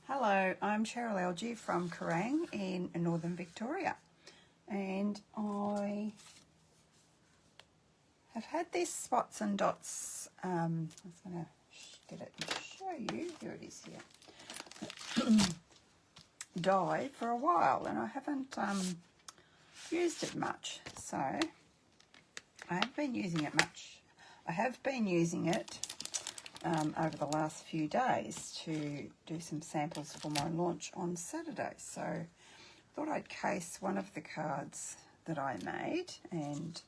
Hello, I'm Cheryl Algie from Kerrang in Northern Victoria, and I have had these spots and dots. I was going to get it and show you. Here it is here. Dye for a while, and I haven't used it much, so I haven't been using it much. I have been using it over the last few days to do some samples for my launch on Saturday. So I thought I'd case one of the cards that I made and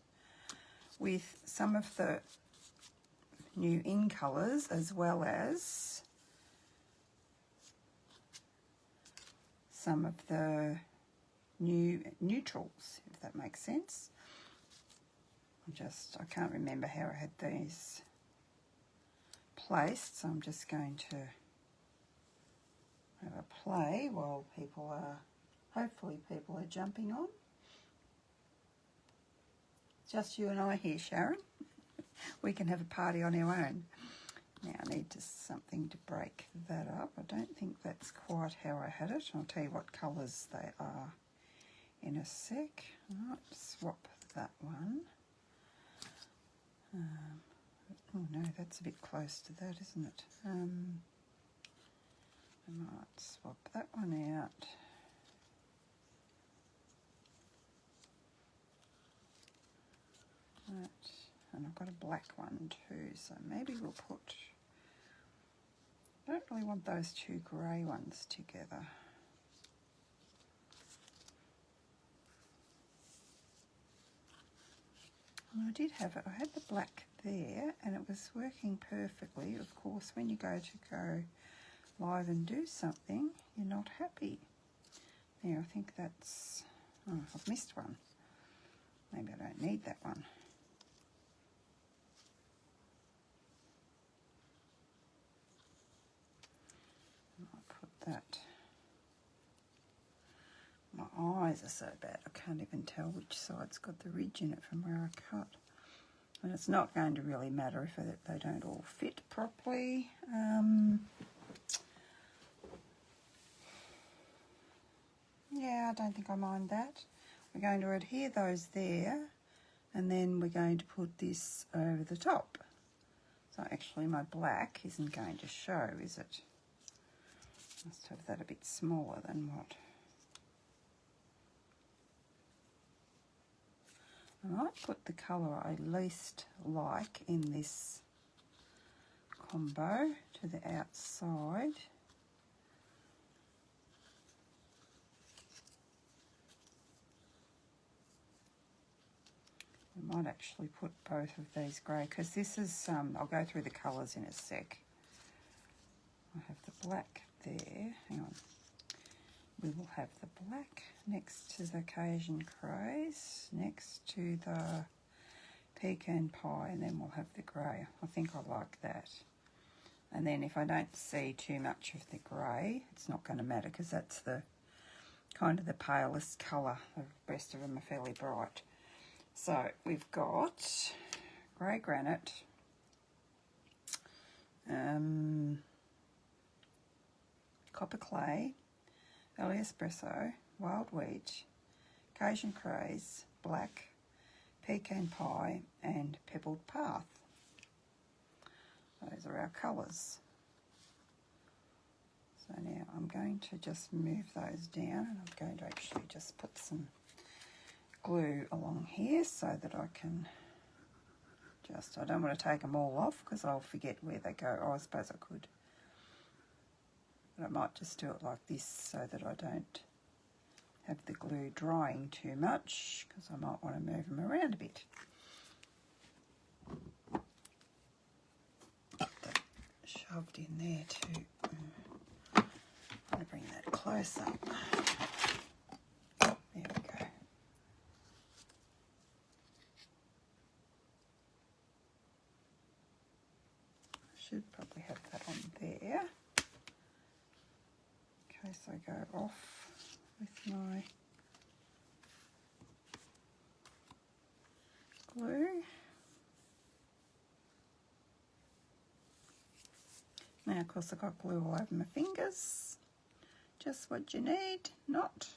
with some of the new in colours as well as some of the new neutrals, if that makes sense. I can't remember how I had these placed, so I'm just going to have a play while hopefully people are jumping on. Just you and I here, Sharon. We can have a party on our own. Now I need something to break that up. I don't think that's quite how I had it. I'll tell you what colours they are in a sec. I might swap that one. Oh no, that's a bit close to that, isn't it? I might swap that one out. Right. And I've got a black one too, so maybe we'll put... I don't really want those two grey ones together. And I did have it, I had the black there and it was working perfectly. Of course, when you go live and do something, you're not happy. There, I think that's... Oh, I've missed one. Maybe I don't need that one. I'll put that. My eyes are so bad, I can't even tell which side's got the ridge in it from where I cut. And it's not going to really matter if they don't all fit properly. Yeah, I don't think I mind that. We're going to adhere those there, and then we're going to put this over the top. So actually my black isn't going to show, is it? Must have that a bit smaller than what. I might put the colour I least like in this combo to the outside. I might actually put both of these grey, because this is, I'll go through the colours in a sec. I have the black there, hang on. We will have the black next to the Cajun Craze, next to the Pecan Pie, and then we'll have the grey. I think I like that. And then if I don't see too much of the grey, it's not going to matter because that's the kind of the palest colour. The rest of them are fairly bright. So we've got grey granite, copper clay, early espresso, wild wheat, Cajun Craze, black, pecan pie, and pebbled path. Those are our colours. So now I'm going to just move those down, and I'm going to actually just put some glue along here so that I can I don't want to take them all off because I'll forget where they go. Oh, I suppose I could. But I might just do it like this so that I don't have the glue drying too much, because I might want to move them around a bit. Shoved in there too. I'm going to bring that closer. There we go. Should probably have that on there in case I go off with my glue. Now, of course, I've got glue all over my fingers. just what you need, not.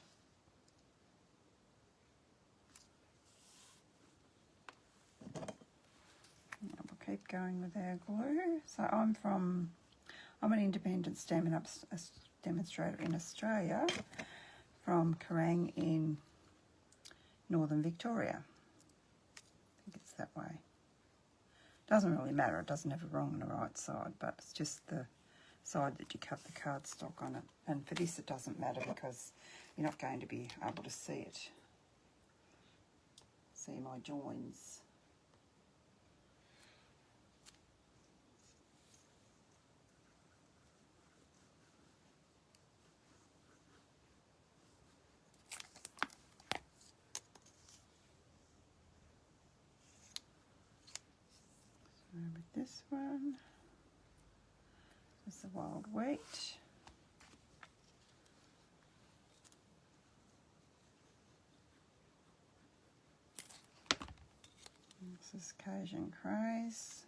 Now we'll keep going with our glue. So I'm an independent stamping up demonstrator in Australia from Kerrang in Northern Victoria. I think it's that way. Doesn't really matter, it doesn't have a wrong and a right side, but it's just the side that you cut the cardstock on it. And for this it doesn't matter because you're not going to be able to see it. See my joins. So with this one, is the wild wheat. This is Cajun Craze.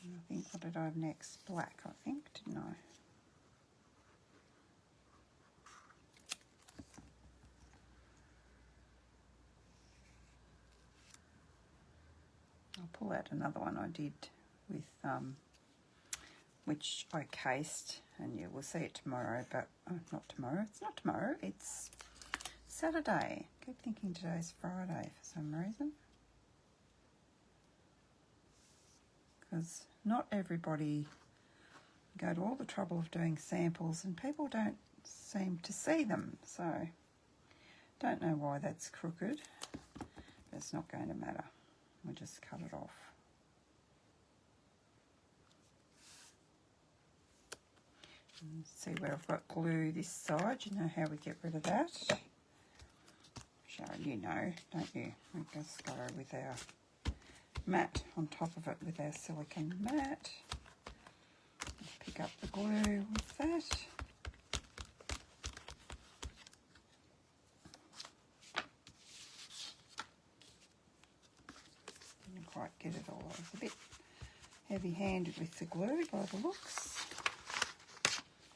And I think, what did I have next? Black, I think, didn't I? I'll pull out another one I did with, which I cased, and you will see it tomorrow, but not tomorrow, it's not tomorrow, it's Saturday. I keep thinking today's Friday for some reason. Because not everybody go to all the trouble of doing samples and people don't seem to see them, so don't know why that's crooked, but it's not going to matter. We'll just cut it off. And see where I've got glue this side, you know how we get rid of that. Sharon, you know, don't you? We just go with our mat on top of it with our silicone mat. Pick up the glue with that. Didn't quite get it all. I was a bit heavy-handed with the glue by the looks.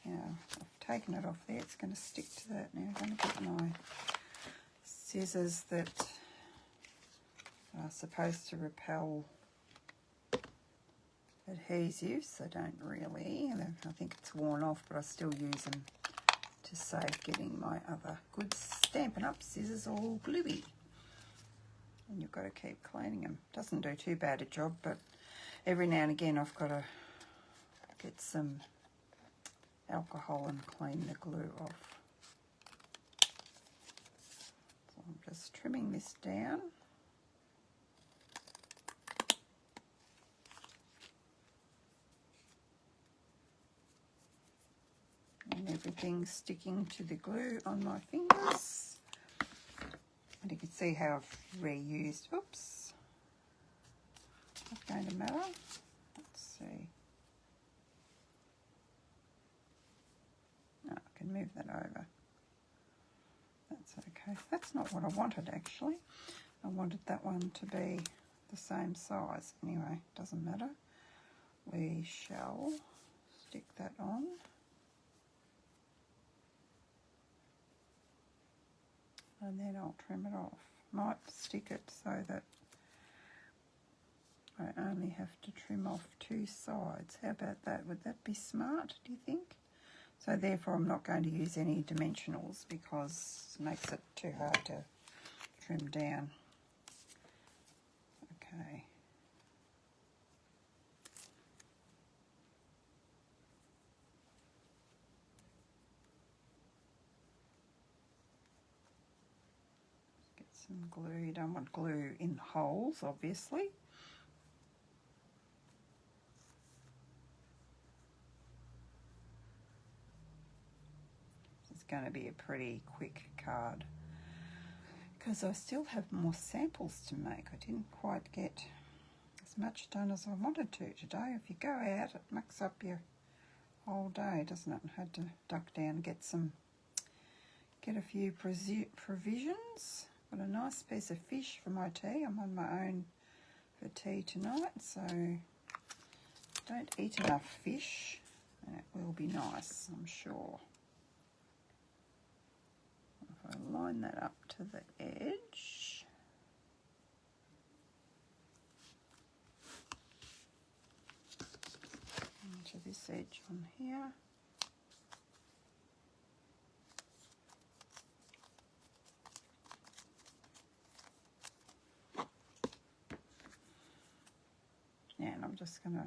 Now, I've taken it off there. It's going to stick to that now. I'm going to get my scissors that are supposed to repel adhesives. They don't really. I think it's worn off, but I still use them to save getting my other good Stampin' Up scissors all gluey. And you've got to keep cleaning them. Doesn't do too bad a job, but every now and again I've got to get some alcohol and clean the glue off. So I'm just trimming this down. And everything's sticking to the glue on my fingers. And you can see how I've reused, oops, not going to matter. Let's see. No, I can move that over. That's okay. That's not what I wanted actually. I wanted that one to be the same size. Anyway, doesn't matter. We shall stick that on. And then I'll trim it off. Might stick it so that I only have to trim off two sides. How about that? Would that be smart, do you think? So therefore I'm not going to use any dimensionals because it makes it too hard to trim down. Okay. Get some glue. You don't want glue in holes, obviously. It's going to be a pretty quick card because I still have more samples to make. I didn't quite get as much done as I wanted to today. If you go out, it mucks up your whole day, doesn't it? I had to duck down and get a few provisions. Got a nice piece of fish for my tea. I'm on my own for tea tonight, so don't eat enough fish, and it will be nice, I'm sure. If I line that up to the edge. To this edge on here. Yeah, and I'm just going to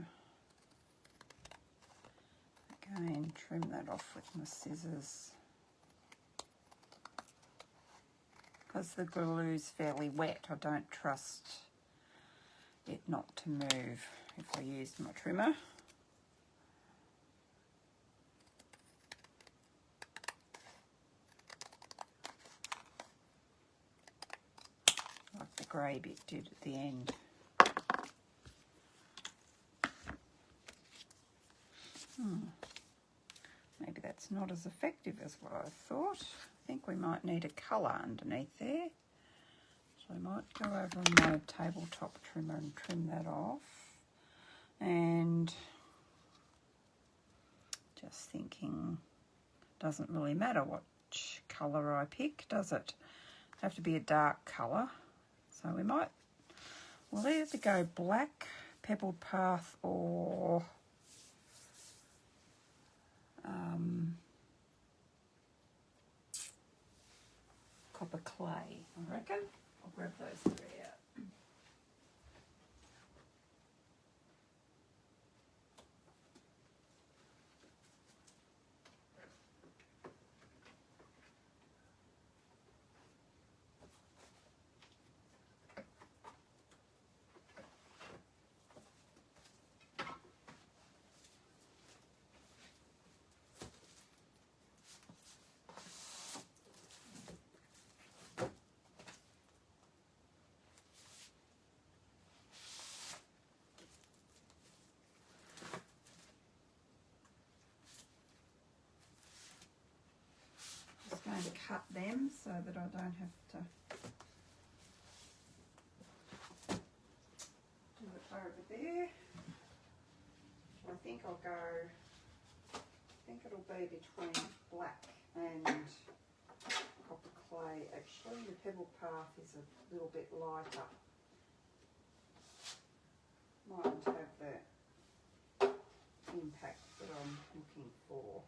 again trim that off with my scissors. Because the glue's fairly wet, I don't trust it not to move if I use my trimmer. Like the grey bit did at the end. Maybe that's not as effective as what I thought. I think we might need a colour underneath there. So I might go over on my tabletop trimmer and trim that off. And just thinking, doesn't really matter which colour I pick, does it? Have to be a dark colour. So we might, we'll either go black, pebbled path, or copper clay, I reckon. I'll grab those three out. Going to cut them so that I don't have to do it over there. I think I'll go, I think it'll be between black and copper clay. Actually, the pebble path is a little bit lighter. Mightn't have the impact that I'm looking for.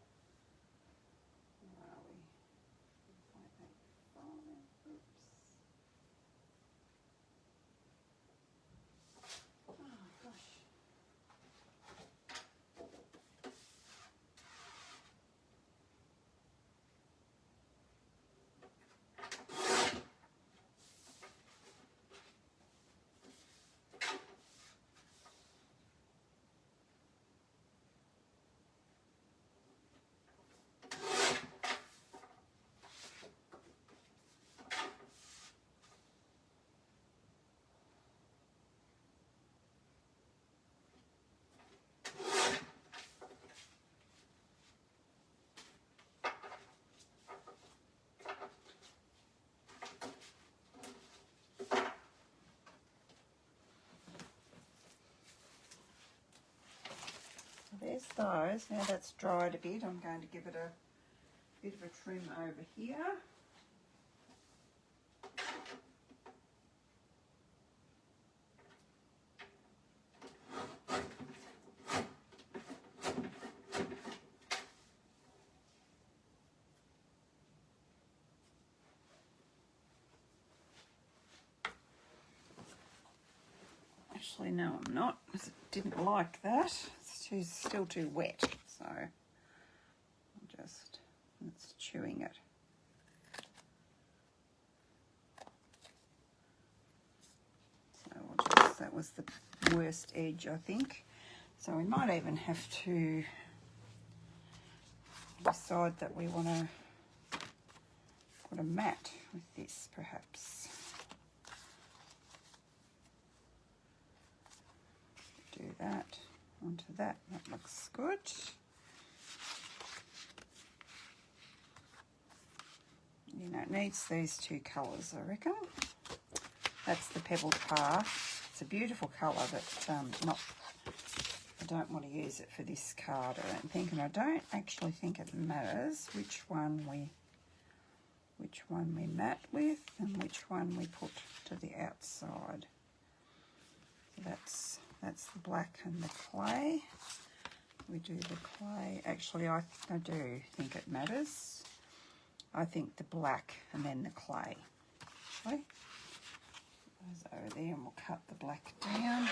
There's those. Now that's dried a bit, I'm going to give it a bit of a trim over here. Actually, no, I'm not, because it didn't like that. It's still too wet, so it's chewing it. So that was the worst edge, I think. So we might even have to decide that we want to put a mat with this, perhaps. Do that onto that. That looks good. You know, it needs these two colours, I reckon. That's the pebbled path. It's a beautiful colour, but not don't want to use it for this card, I don't think, and I don't actually think it matters which one we mat with and which one we put to the outside. So that's the black and the clay. We do the clay. Actually, I do think it matters. I think the black and then the clay. Okay. Those over there, and we'll cut the black down.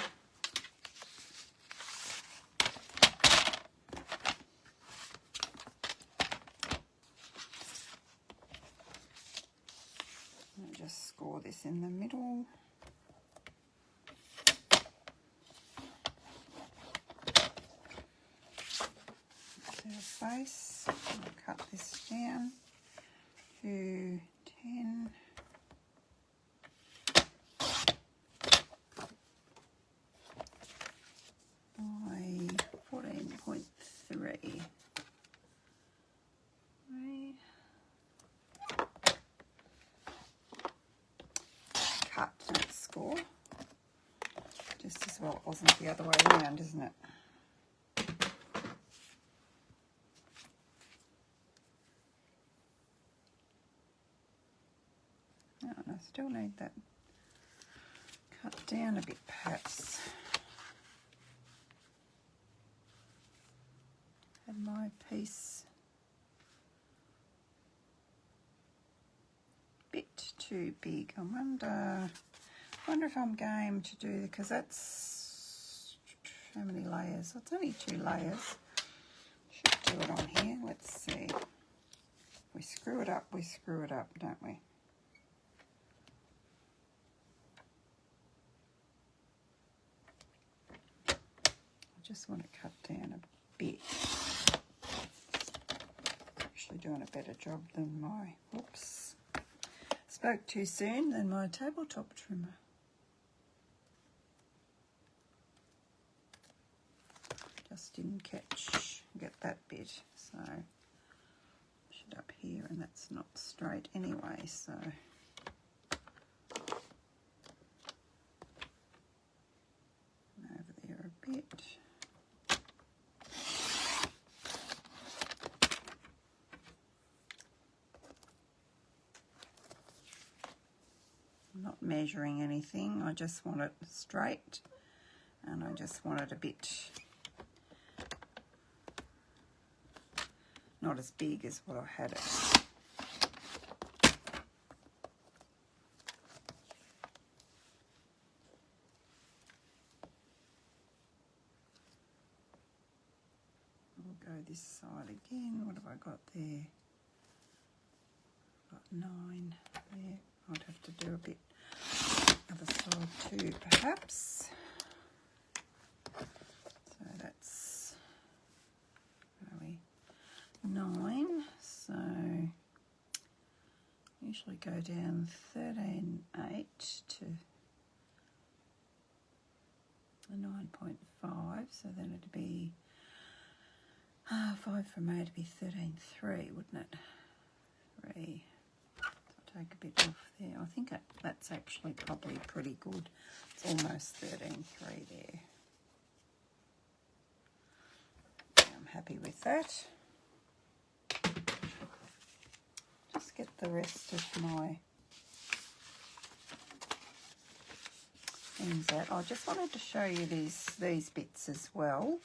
I'll just score this in the middle. That's our base. I'll cut this down to 10. By 14.3. Cut, don't score. Just as well it wasn't the other way around, isn't it? Oh, and I still need that cut down a bit, perhaps. Had my piece a bit too big. I wonder if I'm game to do, because that's how many layers? It's only 2 layers. Should do it on here. Let's see. If we screw it up, don't we? I just want to cut down a bit. Actually doing a better job than my, whoops, spoke too soon, than my tabletop trimmer. Just didn't get that bit, so should up here, and that's not straight anyway, so over there a bit. I'm not measuring anything, I just want it straight, and I just want it a bit not as big as what I had it. We'll go this side again. What have I got there? Got 9 there. I'd have to do a bit other side too, perhaps. So that's really 9. So usually go down 13.8 to 9.5. So then it'd be 5 from 8 would be 13.3, wouldn't it? 3. So take a bit off there. I think that's actually probably pretty good. It's almost 13.3 there. Yeah, I'm happy with that. Just get the rest of my things out. I just wanted to show you these bits as well.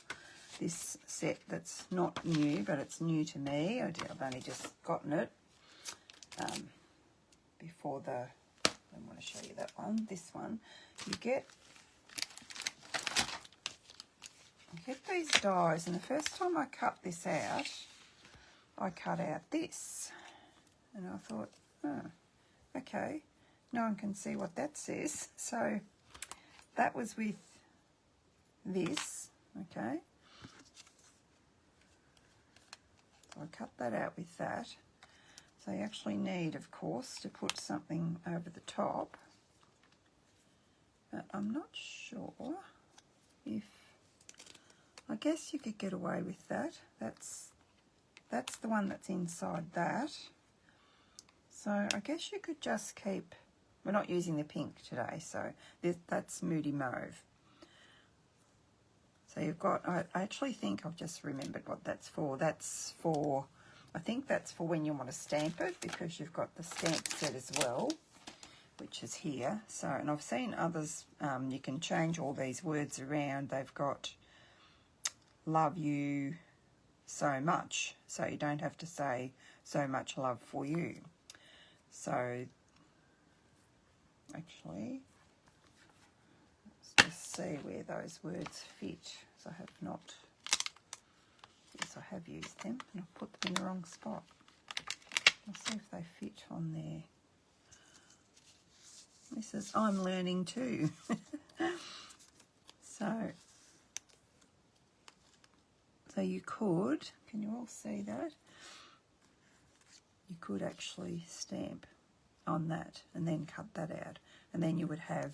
This set that's not new, but it's new to me. I've only just gotten it before I want to show you that one. This one, you get these dies, and the first time I cut this out, I cut out this, and I thought, oh, okay, no one can see what that says. So that was with this, okay. So I cut that out with that. So you actually need, of course, to put something over the top. But I'm not sure if, I guess you could get away with that. That's the one that's inside that. So I guess you could just keep, we're not using the pink today, so that's Moody Mauve. So you've got, I actually think I've just remembered what that's for. That's for, I think that's for when you want to stamp it, because you've got the stamp set as well, which is here. So, and I've seen others, you can change all these words around. They've got love you so much, so you don't have to say so much love for you. So actually, let's just see where those words fit. So I have not, yes, I have used them and I've put them in the wrong spot. I'll see if they fit on there. This is, I'm learning too. So you could, can you all see that? You could actually stamp on that and then cut that out, and then you would have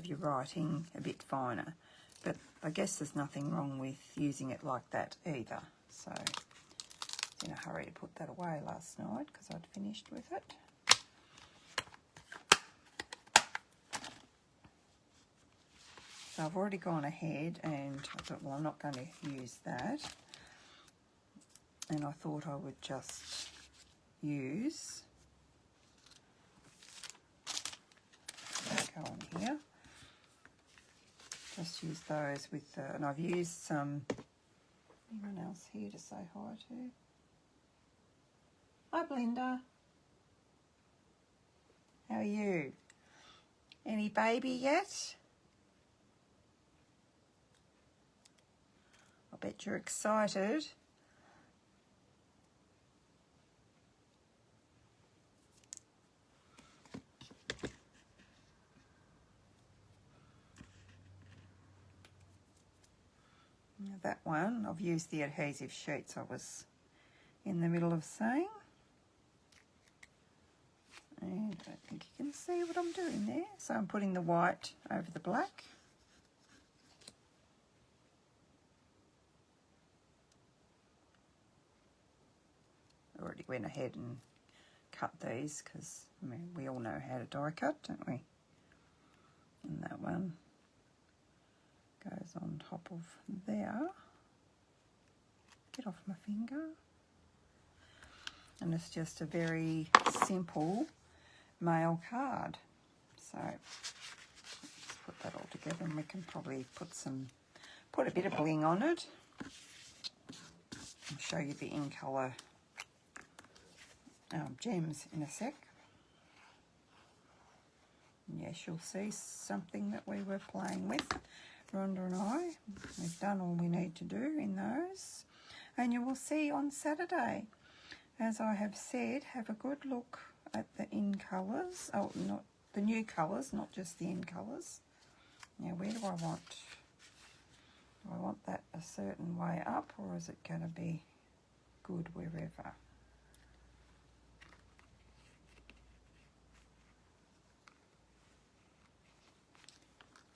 your writing a bit finer. But I guess there's nothing wrong with using it like that either. So I was in a hurry to put that away last night because I'd finished with it. So I've already gone ahead and I thought, well, I'm not going to use that. And I thought I would just use, go on here, just use those with the, and I've used some, anyone else here to say hi to? Hi Belinda. How are you? Any baby yet? I bet you're excited. Now that one, I've used the adhesive sheets I was in the middle of saying. And I don't think you can see what I'm doing there. So I'm putting the white over the black. Already went ahead and cut these because, I mean, we all know how to die cut, don't we? And that one goes on top of there. Get off my finger. And it's just a very simple mail card. So let's put that all together and we can probably put a bit of bling on it. I'll show you the in colour gems in a sec. And yes, you'll see something that we were playing with, Rhonda and I. We've done all we need to do in those. And you will see on Saturday, as I have said, have a good look at the in colours. Oh, not the new colours, not just the in colours. Now, where do I want? Do I want that a certain way up, or is it going to be good wherever?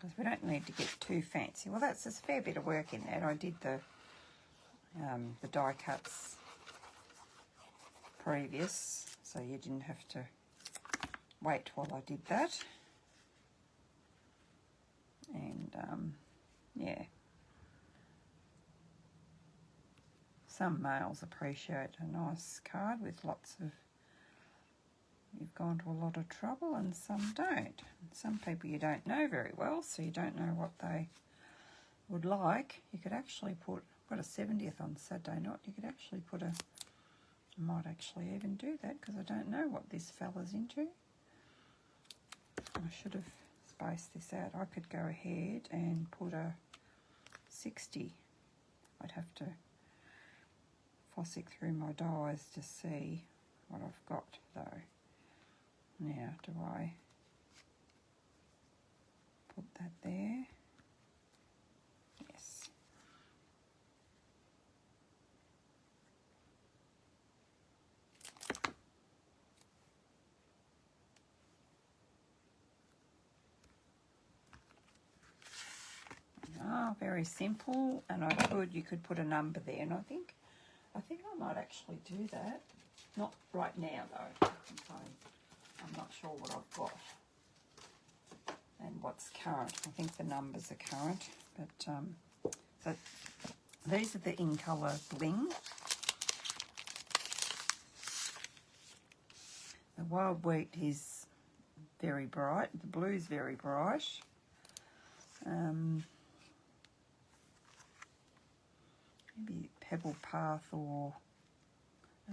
Because we don't need to get too fancy. Well, that's a fair bit of work in that. I did the die cuts previous, so you didn't have to wait while I did that. And yeah, some males appreciate a nice card with lots of, you've gone to a lot of trouble, and some don't. And some people you don't know very well, so you don't know what they would like. You could actually put a 70th on Saturday night. You could actually put a, I might actually even do that because I don't know what this fella's into. I should have spaced this out. I could go ahead and put a 60. I'd have to fossick through my dies to see what I've got though. Now, do I put that there? Yes. Ah, very simple, and you could put a number there, and I think I might actually do that. Not right now though. Okay. I'm not sure what I've got. and what's current. I think the numbers are current, but so these are the In Colour Bling. The Wild Wheat is very bright. The blue is very bright. Maybe Pebble Path, or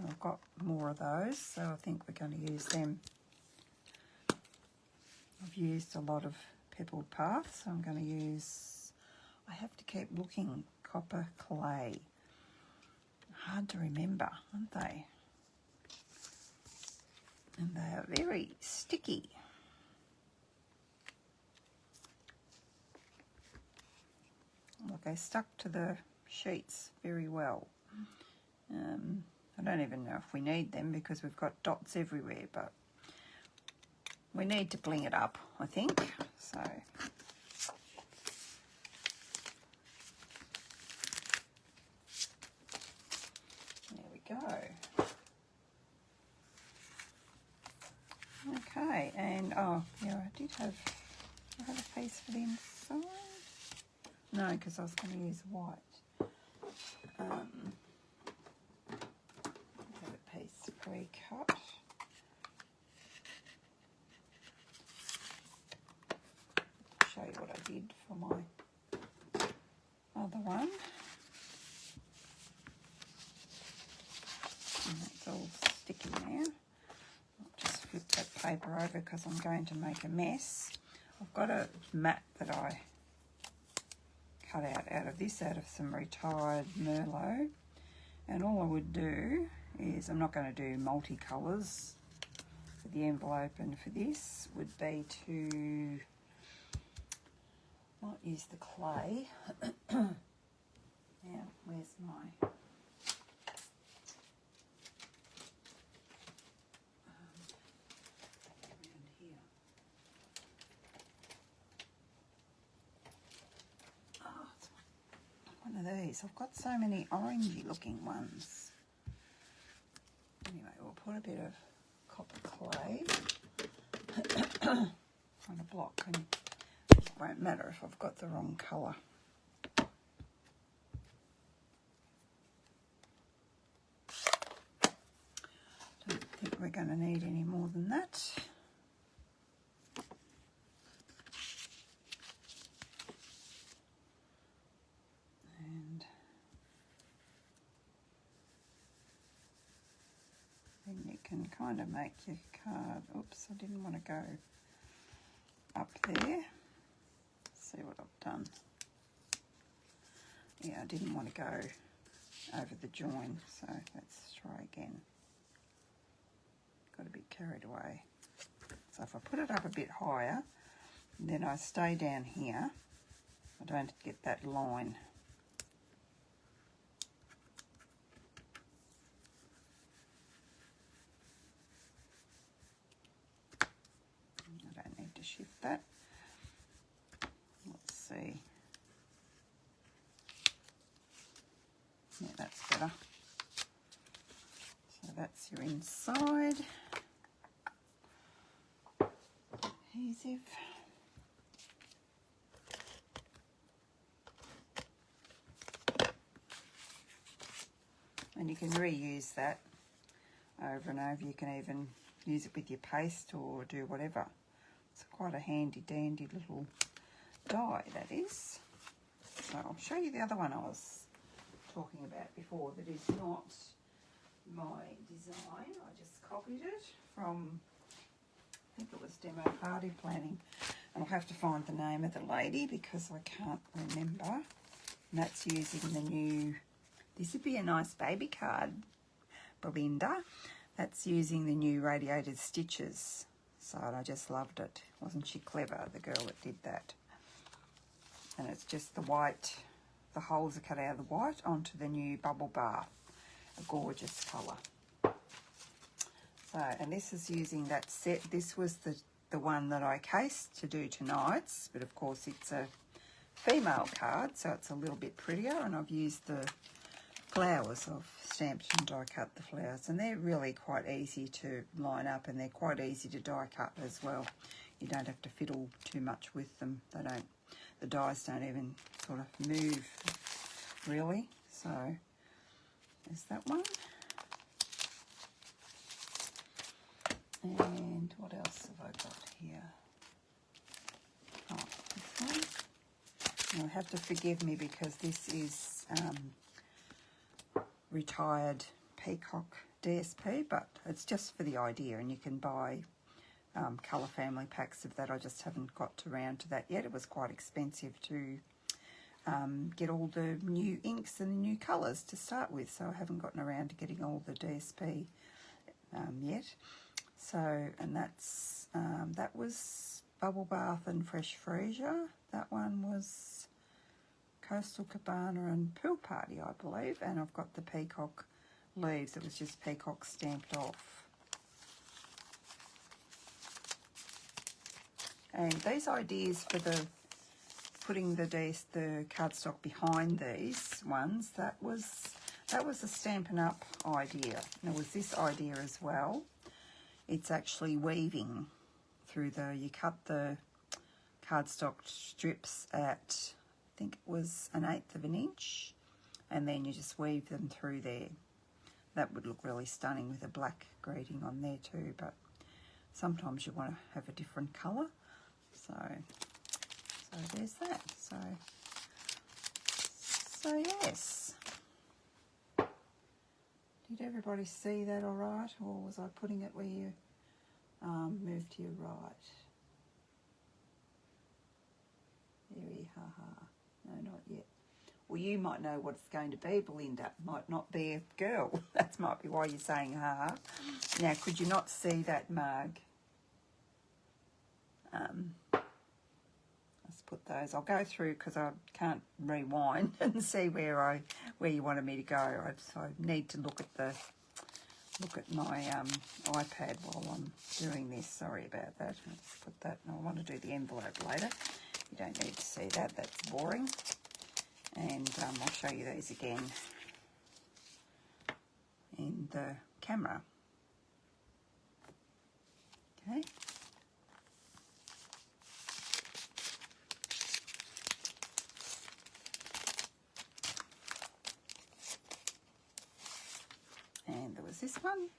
I've got more of those, so I think we're going to use them. I've used a lot of Pebbled Path, so I'm going to use, I have to keep looking, Copper Clay. Hard to remember, aren't they? And they are very sticky. Look, they stuck to the sheets very well. I don't even know if we need them because we've got dots everywhere, but we need to bling it up, I think. So there we go. Okay, and oh yeah, I have a piece for the inside. No, because I was going to use white. Have a piece pre-cut. Show you what I did for my other one. And that's all sticky now. I'll just flip that paper over because I'm going to make a mess. I've got a mat that I cut out of this, out of some retired Merlot, and all I would do is, I'm not going to do multicolours for the envelope, and for this would be to not use the clay. Now, where's my around here. Oh, it's one of these. I've got so many orangey looking ones. Anyway, we'll put a bit of copper clay on a block, and it won't matter if I've got the wrong colour. Don't think we're going to need any more than that. And then you can kind of make your card. Oops, I didn't want to go up there. Let's see what I've done. Yeah, I didn't want to go over the join, so let's try again. Got a bit carried away. So if I put it up a bit higher, then I stay down here, I don't get that line. I don't need to shift that. Let's see. Yeah, that's better. So that's your inside. Adhesive. And you can reuse that over and over. You can even use it with your paste or do whatever. It's quite a handy dandy little die, that is. So I'll show you the other one I was talking about before that is not my design. I just copied it from, I think it was Demo Party Planning, and I'll have to find the name of the lady because I can't remember. And that's using the new, this would be a nice baby card, Belinda. That's using the new radiated stitches. So I just loved it. Wasn't she clever, the girl that did that? And it's just the white, the holes are cut out of the white onto the new Bubble Bath. A gorgeous colour. So, and this is using that set. This was the one that I cased to do tonight's, but of course it's a female card, so it's a little bit prettier, and I've used the flowers. I've stamped and die cut the flowers, and they're really quite easy to line up, and they're quite easy to die cut as well. you don't have to fiddle too much with them. The dies don't even sort of move really. So there's that one. And what else have I got here? Oh, this one. You'll have to forgive me because this is retired Peacock DSP, but it's just for the idea, and you can buy colour family packs of that. I just haven't got around to that yet. It was quite expensive to get all the new inks and the new colours to start with, so I haven't gotten around to getting all the DSP yet. So, and that's that was Bubble Bath and Fresh Freesia. That one was Coastal Cabana and Pool Party, I believe. And I've got the Peacock leaves. It was just Peacock stamped off. And these ideas for the putting the cardstock behind these ones, that was a Stampin' Up idea. There was this idea as well. It's actually weaving through you cut the cardstock strips at, I think it was 1/8 of an inch, and then you just weave them through there. That would look really stunning with a black greeting on there too, but sometimes you want to have a different colour. So there's that. So yes. Did everybody see that all right, or was I putting it where you move to your right? There, haha. No, not yet. Well, you might know what it's going to be, Belinda. Might not be a girl. That might be why you're saying haha. Now, could you not see that mug? Let's put those. I'll go through because I can't rewind and see where you wanted me to go. So I need to look at my iPad while I'm doing this. Sorry about that. Let's put that. I want to do the envelope later. You don't need to see that. That's boring. And I'll show you these again in the camera. Okay. And there was this one.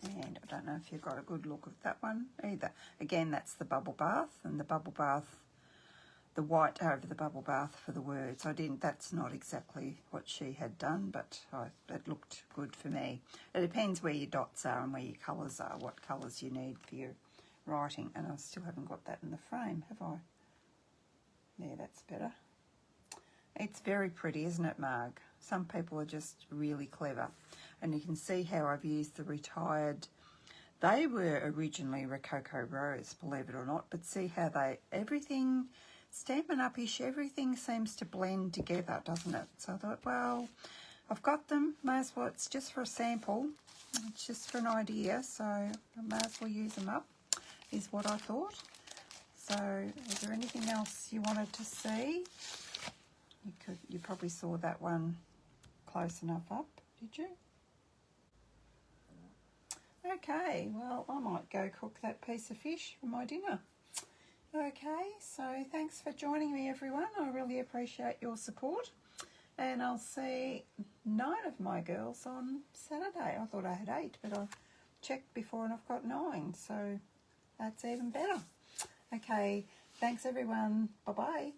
And I don't know if you've got a good look at that one either. Again, that's the Bubble Bath, and the Bubble Bath, the white over the Bubble Bath for the words. That's not exactly what she had done, but it looked good for me. It depends where your dots are and where your colours are, what colours you need for your writing. And I still haven't got that in the frame, have I? Yeah, that's better. It's very pretty, isn't it, Marg? Some people are just really clever. And you can see how I've used the retired. They were originally Rococo Rose, believe it or not, but see how everything, Stampin' Up-ish, everything seems to blend together, doesn't it? So I thought, well, I've got them, may as well, it's just for a sample, it's just for an idea, so I may as well use them up, is what I thought. So is there anything else you wanted to see? You probably saw that one close enough up, did you? Okay, well, I might go cook that piece of fish for my dinner. Okay, so thanks for joining me, everyone. I really appreciate your support. And I'll see 9 of my girls on Saturday. I thought I had 8, but I checked before and I've got 9, so that's even better. Okay, thanks, everyone. Bye-bye.